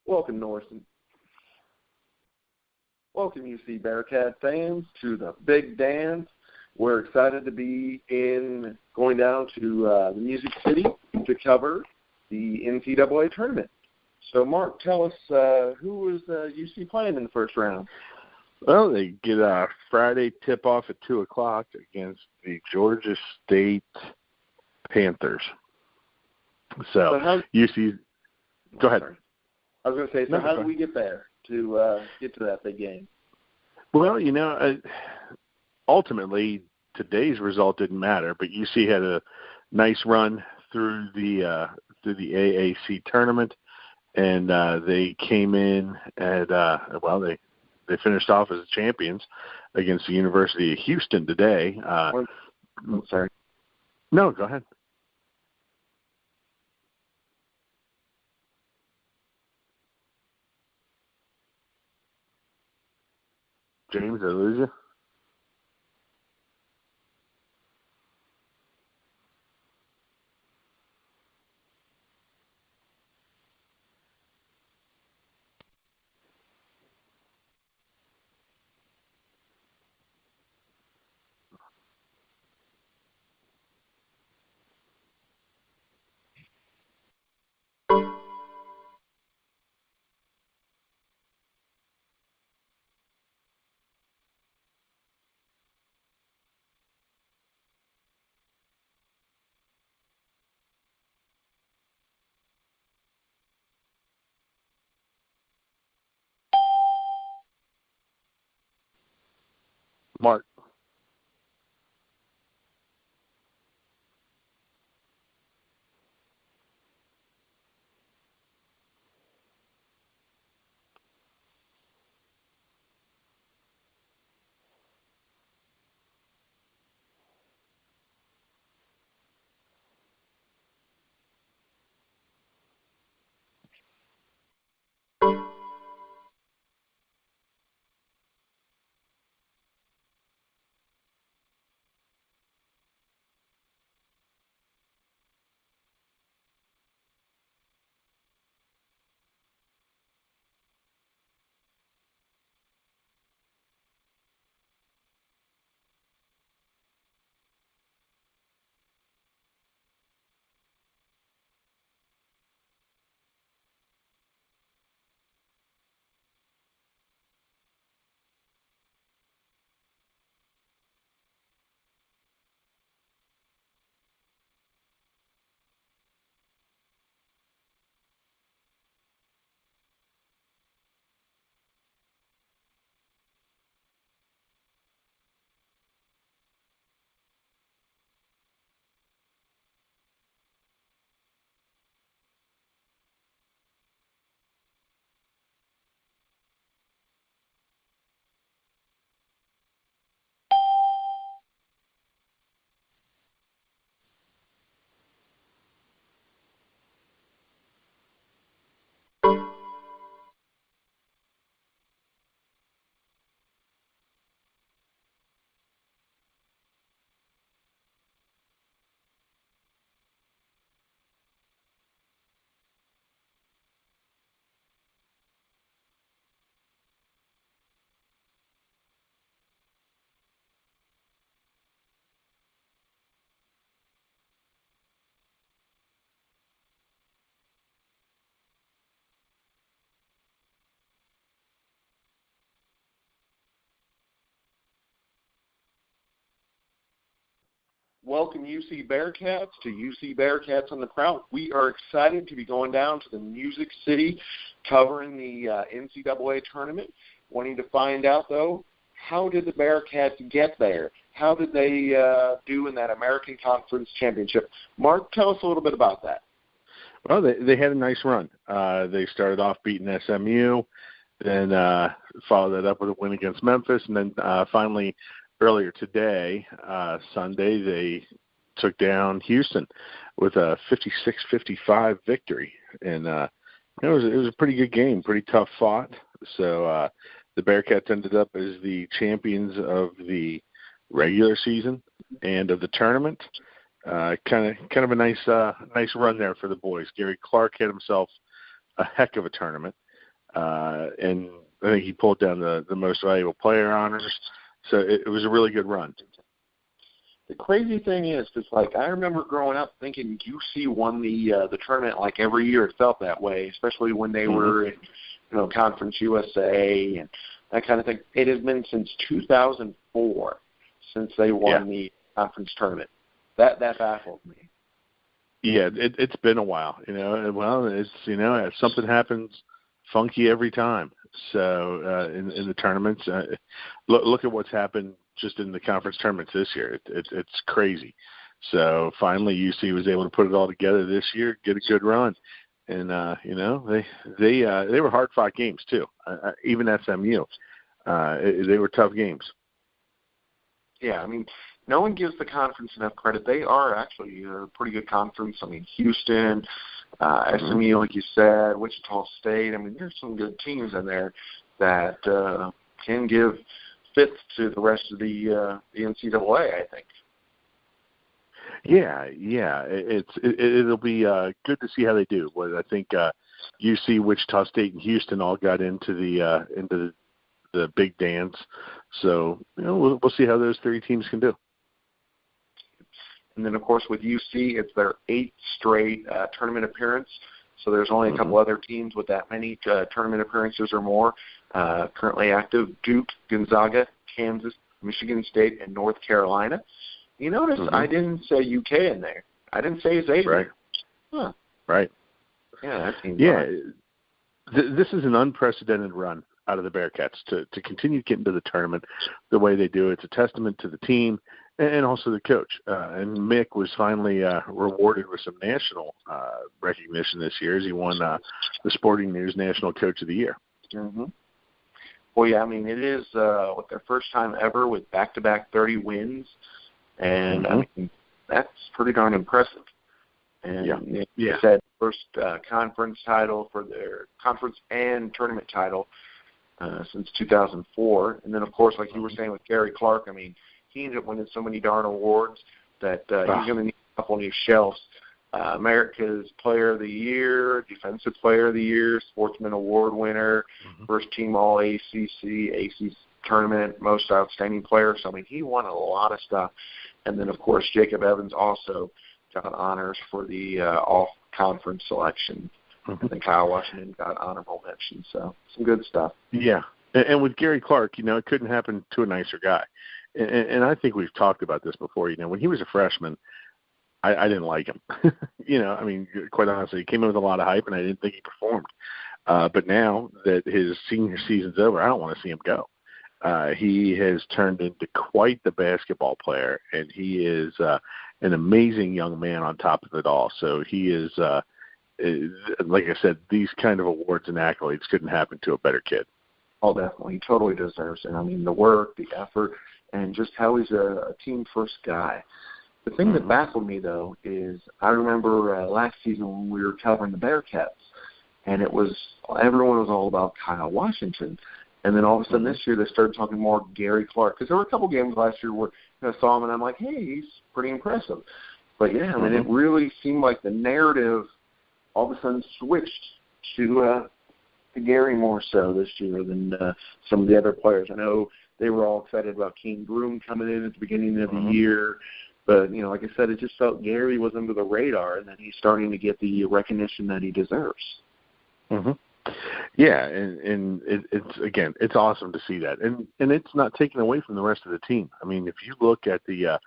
Welcome, Norton. Welcome, UC Bearcat fans, to the big dance. We're excited to be going down to the Music City to cover the NCAA tournament. So, Mark, tell us who was UC playing in the first round? Well, they get a Friday tip-off at 2 o'clock against the Georgia State Panthers. So UC – go ahead. Sorry. I was going to say, so how did we get there to get to that big game? Well, ultimately today's result didn't matter, but UC had a nice run through the AAC tournament, and they came in at they finished off as champions against the University of Houston today. I'm sorry. No, go ahead. James, did I lose you? Mark. Welcome, UC Bearcats, to UC Bearcats on the Prowl. We are excited to be going down to the Music City covering the NCAA tournament. Wanting to find out, though, how did the Bearcats get there? How did they do in that American Conference Championship? Mark, tell us a little bit about that. Well, they had a nice run. They started off beating SMU, then followed that up with a win against Memphis, and then finally earlier today, Sunday, they took down Houston with a 56-55 victory. And it was a pretty good game, pretty tough fought. So the Bearcats ended up as the champions of the regular season and of the tournament. Kind of a nice run there for the boys. Gary Clark had himself a heck of a tournament. and I think he pulled down the most valuable player honors. So it was a really good run. The crazy thing is, because like I remember growing up thinking UC won the tournament like every year. It felt that way, especially when they were in Conference USA and that kind of thing. It has been since 2004 since they won the conference tournament. That baffled me. Yeah, it's been a while. Well, it's something happens funky every time. So in the tournaments, look at what's happened just in the conference tournaments this year. It's crazy. So finally, UC was able to put it all together this year, get a good run, and they were hard-fought games too. Even SMU, they were tough games. Yeah, I mean, no one gives the conference enough credit. They are actually a pretty good conference. I mean, Houston, SMU, like you said, Wichita State. I mean, there's some good teams in there that can give fifth to the rest of the NCAA, I think. Yeah. It'll be good to see how they do. Well, I think UC, Wichita State, and Houston all got into the big dance. So we'll see how those three teams can do. And then, of course, with UC, it's their 8th straight tournament appearance. So there's only a couple other teams with that many tournament appearances or more currently active: Duke, Gonzaga, Kansas, Michigan State, and North Carolina. You notice I didn't say UK in there. I didn't say Xavier. Right. Huh. Right. Yeah, that seems This is an unprecedented run out of the Bearcats to continue getting to the tournament the way they do. It's a testament to the team and also the coach. And Mick was finally rewarded with some national recognition this year as he won the Sporting News National Coach of the Year. Mm-hmm. Well, yeah, I mean, it is their first time ever with back-to-back 30 wins, and I mean, that's pretty darn impressive. And they said first conference title for their conference and tournament title since 2004. And then, of course, like you were saying with Gary Clark, I mean, he ended up winning so many darn awards that he's going to need a couple new shelves. America's Player of the Year, Defensive Player of the Year, Sportsman Award winner, first team All-ACC, Tournament, Most Outstanding Player. So, I mean, he won a lot of stuff. And then, of course, Jacob Evans also got honors for the all-conference selection. And then Kyle Washington got honorable mention. So, some good stuff. Yeah. And with Gary Clark, it couldn't happen to a nicer guy. And I think we've talked about this before. When he was a freshman, I didn't like him. I mean, quite honestly, he came in with a lot of hype, and I didn't think he performed. But now that his senior season's over, I don't want to see him go. He has turned into quite the basketball player, and he is an amazing young man on top of it all. So he is, like I said, these kind of awards and accolades couldn't happen to a better kid. Oh, definitely. He totally deserves it. I mean, the work, the effort, and just how he's a team-first guy. The thing that baffled me, though, is I remember last season when we were covering the Bearcats, and everyone was all about Kyle Washington. And then all of a sudden this year they started talking more Gary Clark. Because there were a couple games last year where I saw him and I'm like, hey, he's pretty impressive. But, yeah, I mean, it really seemed like the narrative all of a sudden switched to Gary more so this year than some of the other players. I know they were all excited about King Broom coming in at the beginning of the year. But, like I said, it just felt Gary was under the radar and that he's starting to get the recognition that he deserves. Yeah, and it's awesome to see that. And it's not taken away from the rest of the team. I mean, if you look at the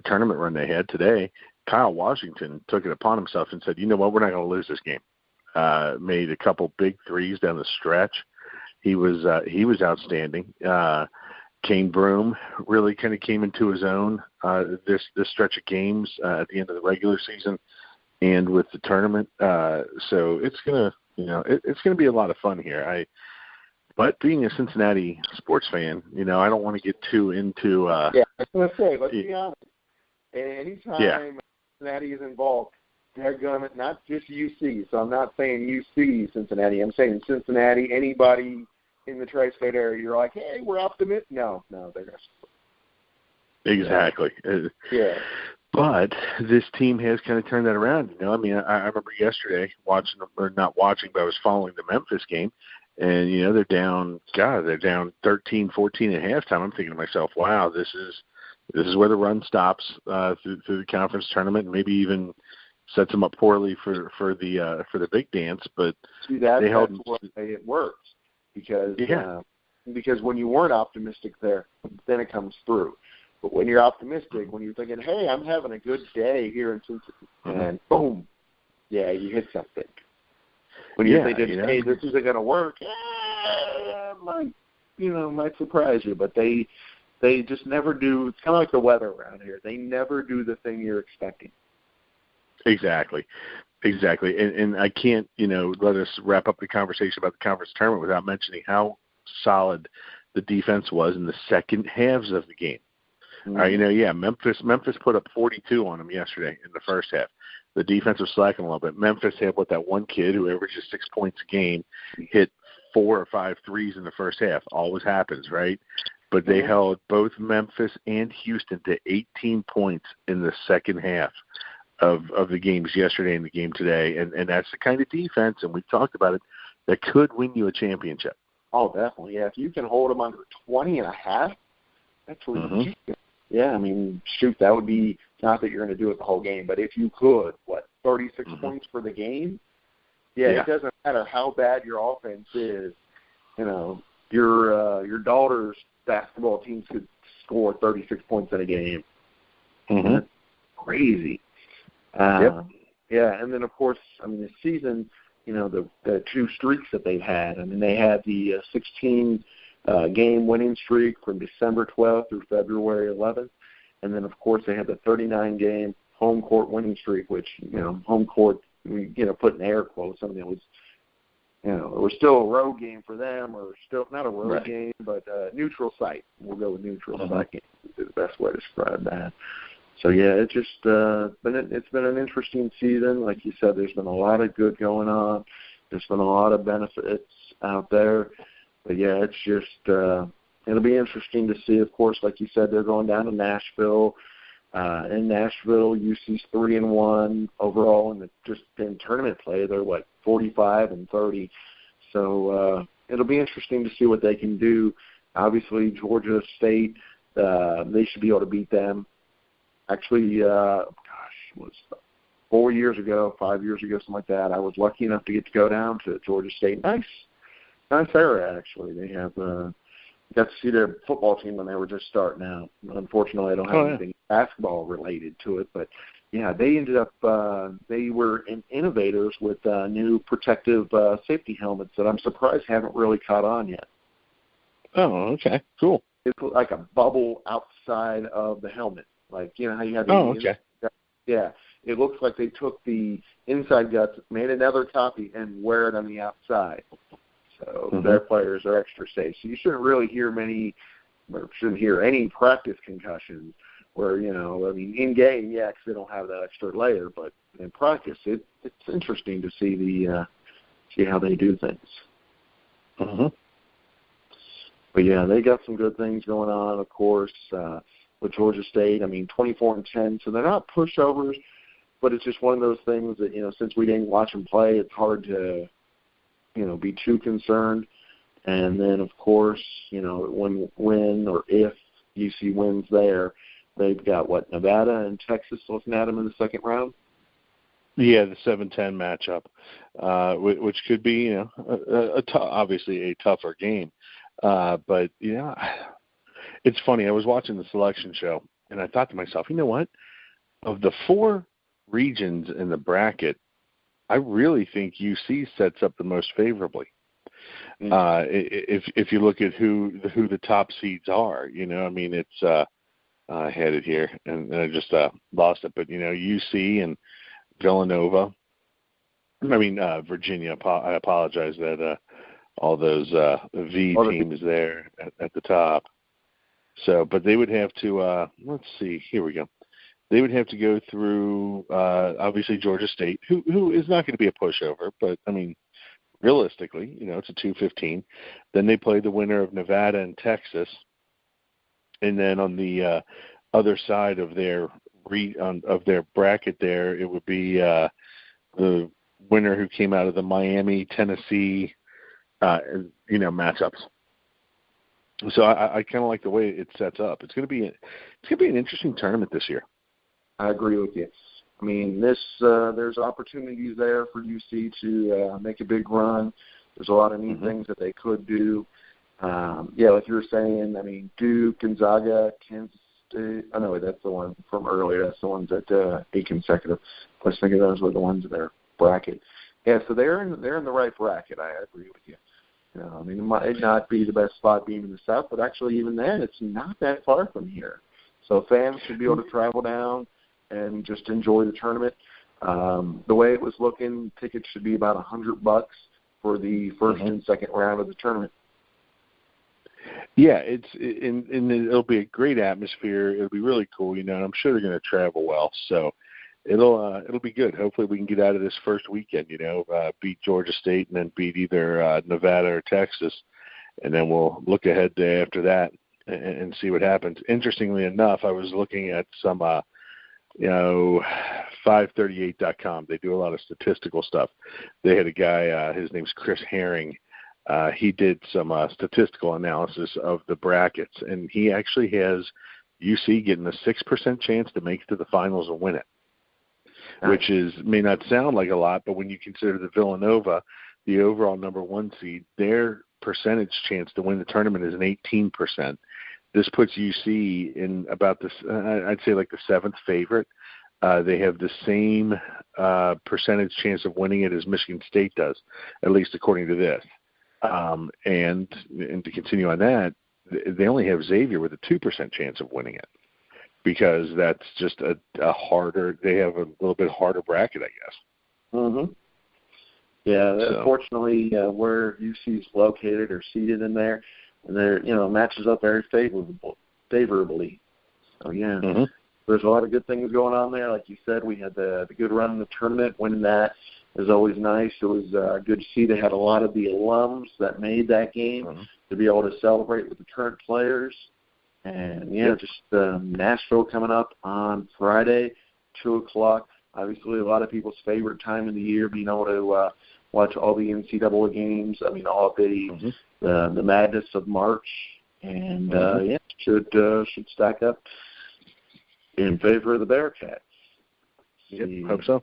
tournament run they had today, Kyle Washington took it upon himself and said, you know what, we're not going to lose this game. Made a couple big threes down the stretch. He was outstanding. Kane Broom really kind of came into his own this stretch of games at the end of the regular season and with the tournament. So it's gonna it's gonna be a lot of fun here. But being a Cincinnati sports fan, I don't want to get too into. Yeah, I was gonna say, let's be honest. Anytime Cincinnati is involved, they're gonna not just UC. So I'm not saying UC Cincinnati. I'm saying Cincinnati. Anybody in the tri-state area, you're like, hey, we're optimistic. No, they're going to. Exactly. Yeah. But this team has kind of turned that around. I mean, I remember yesterday not watching, but I was following the Memphis game, And, they're down 13, 14 at halftime. I'm thinking to myself, wow, this is where the run stops through the conference tournament, and maybe even sets them up poorly for the big dance. But that's what it works, because when you weren't optimistic there, then it comes through. But when you're optimistic, when you're thinking, hey, I'm having a good day here in Cincinnati, and boom, you hit something. When you're thinking, hey, this isn't going to work, might surprise you. But they just never do. It's kind of like the weather around here. They never do the thing you're expecting. Exactly. And I can't, let us wrap up the conversation about the conference tournament without mentioning how solid the defense was in the second halves of the game. Mm-hmm. Memphis put up 42 on them yesterday in the first half. The defense was slacking a little bit. Memphis had that one kid who averages 6 points a game hit 4 or 5 threes in the first half. Always happens, right? But they held both Memphis and Houston to 18 points in the second half of the games yesterday and the game today. And that's the kind of defense, and we've talked about it, that could win you a championship. Oh, definitely. Yeah, if you can hold them under 20 and a half, that's ridiculous. Yeah, I mean, shoot, that would be, not that you're going to do it the whole game, but if you could, 36 points for the game? Yeah, it doesn't matter how bad your offense is. Your daughter's basketball teams could score 36 points in a game. Mm-hmm. That's crazy. Yeah, and then, of course, I mean, this season, the 2 streaks that they've had. I mean, they had the 16-game winning streak from December 12th through February 11th. And then, of course, they had the 39-game home court winning streak, which, home court, put in air quotes. I mean, it was still a road game for them, or still not a road game, but neutral site. We'll go with neutral site game is the best way to describe that. So, it's just it's been an interesting season. Like you said, there's been a lot of good going on. There's been a lot of benefits out there. But, it's just it'll be interesting to see. Of course, like you said, they're going down to Nashville. In Nashville, UC's 3-1 overall, and just in tournament play, they're 45-30. So it'll be interesting to see what they can do. Obviously, Georgia State, they should be able to beat them. Actually, it was 4 years ago, 5 years ago, something like that. I was lucky enough to get to go down to Georgia State. Nice era, actually. They have got to see their football team when they were just starting out. Unfortunately, I don't have anything basketball related to it, but they ended up they were innovators with new protective safety helmets that I'm surprised haven't really caught on yet. Oh, okay, cool. It's like a bubble outside of the helmet, like how you have the okay. Yeah, it looks like they took the inside guts, made another copy, and wear it on the outside. So their players are extra safe. So you shouldn't really hear any practice concussions where, in game, because they don't have that extra layer, but in practice, it's interesting to see see how they do things. Mm-hmm. But, they got some good things going on, of course, with Georgia State. I mean, 24-10, so they're not pushovers, but it's just one of those things that, since we didn't watch them play, it's hard to – be too concerned. And then, of course, when or if UC wins there, they've got, Nevada and Texas looking at them in the second round? Yeah, the 7-10 matchup, which could be, obviously a tougher game. But, it's funny. I was watching the selection show, and I thought to myself, you know what? Of the 4 regions in the bracket, I really think UC sets up the most favorably. If you look at who the top seeds are, it's I had it here and I just lost it, but UC and Villanova. Virginia. I apologize that all those V teams there at the top. So, but they would have to. Let's see. Here we go. They would have to go through, obviously, Georgia State, who is not going to be a pushover. But, realistically, it's a 2-15. Then they play the winner of Nevada and Texas. And then on the other side of their bracket there, it would be the winner who came out of the Miami, Tennessee matchups. So I kind of like the way it sets up. It's going to be an interesting tournament this year. I agree with you. I mean, there's opportunities there for UC to make a big run. There's a lot of neat things that they could do. Like you were saying, I mean, Duke, Gonzaga, Kansas State. Oh, no, that's the one from earlier. That's the ones that 8 consecutive. I was thinking those were the ones in their bracket. Yeah, so they're in the right bracket. I agree with you. I mean, it might not be the best spot being in the South, but actually even then, it's not that far from here. So fans should be able to travel down and just enjoy the tournament. The way it was looking, tickets should be about $100 for the first and second round of the tournament. Yeah, it'll be a great atmosphere. It'll be really cool, and I'm sure they're going to travel well. So it'll be good. Hopefully we can get out of this first weekend, beat Georgia State and then beat either Nevada or Texas, and then we'll look ahead to after that and see what happens. Interestingly enough, I was looking at some 538.com. They do a lot of statistical stuff. They had a guy, his name's Chris Herring. He did some statistical analysis of the brackets, and he actually has UC getting a 6% chance to make it to the finals and win it, which may not sound like a lot, but when you consider the Villanova, the overall number 1 seed, their percentage chance to win the tournament is an 18%. This puts UC in about this, I'd say like the 7th favorite. They have the same percentage chance of winning it as Michigan State does, at least according to this. And to continue on that, they only have Xavier with a 2% chance of winning it, because that's just a harder. They have a little bit harder bracket, I guess. Mm-hmm. Yeah, unfortunately, where UC is located or seated in there, and they're matches up very favorably. So yeah, there's a lot of good things going on there. Like you said, we had the good run in the tournament. Winning that is always nice. It was good to see they had a lot of the alums that made that game to be able to celebrate with the current players. And just Nashville coming up on Friday, 2:00. Obviously, a lot of people's favorite time of the year, being able to watch all the NCAA games. I mean, all of the madness of March, and should stack up in favor of the Bearcats. Yep, hope so.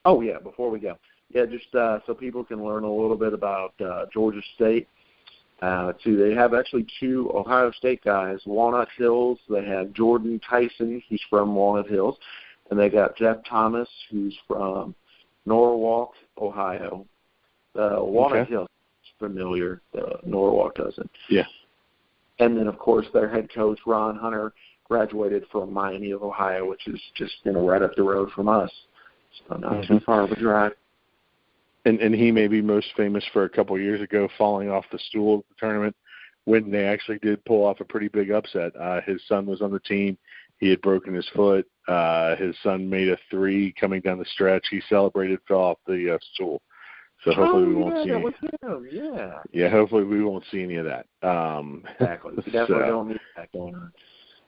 Before we go, just so people can learn a little bit about Georgia State. They have actually 2 Ohio State guys, Walnut Hills. They have Jordan Tyson, who's from Walnut Hills, and they got Jeff Thomas, who's from Norwalk, Ohio. Walnut Hills is familiar. Norwalk doesn't. Yeah. And then, of course, their head coach, Ron Hunter, graduated from Miami of Ohio, which is just right up the road from us. So not too far of a drive. And he may be most famous for a couple of years ago falling off the stool at the tournament when they actually did pull off a pretty big upset. His son was on the team. He had broken his foot. His son made a 3 coming down the stretch. He celebrated, fell off the stool. So hopefully we won't see. That was him. Yeah. Yeah, hopefully we won't see any of that. Exactly. We definitely don't need that going on.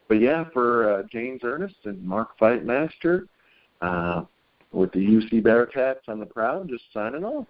But yeah, for James Ernest and Mark Feitmaster, with the UC Bearcats on the Prowl, just signing off.